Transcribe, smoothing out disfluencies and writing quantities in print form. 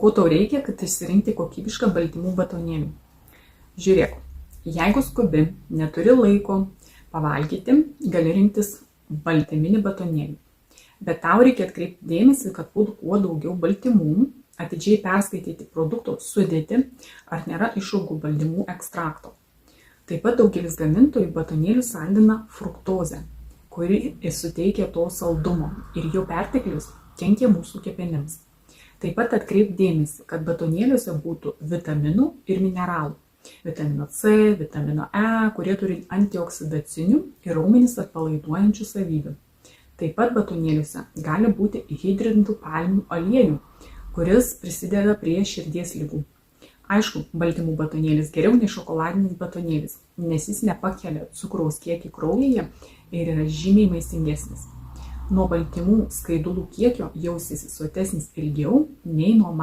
Ko tau reikia, kad išsirinkti kokybišką baltymų batonėlį? Žiūrėk, jeigu skubi, neturi laiko pavalgyti, gali rinktis baltyminį batonėlį. Bet tau reikia atkreipti dėmesį, kad būtų kuo daugiau baltymų, atidžiai perskaityti produkto sudėtį, ar nėra išaugų baltymų ekstrakto. Taip pat daugelis gamintojų batonėlių saldina fruktozę, kuri suteikia to saldumo ir jo perteklius kenkia mūsų kepenims. Taip pat atkreip dėmesį, kad batonėliuose būtų vitaminų ir mineralų. Vitamino C, vitamino E, kurie turi antioksidacinių ir raumenis atpalaiduojančių savybių. Taip pat batonėliuose gali būti hidrintų palmių aliejų, kuris prisideda prie širdies ligų. Aišku, baltymų batonėlis geriau nei šokoladinis batonėlis, nes jis nepakelia cukraus kiekį kraujyje ir yra žymiai maistingesnis. Nuo baltymų skaidulų kiekio jausiesi sotesnis ilgiau nei nuo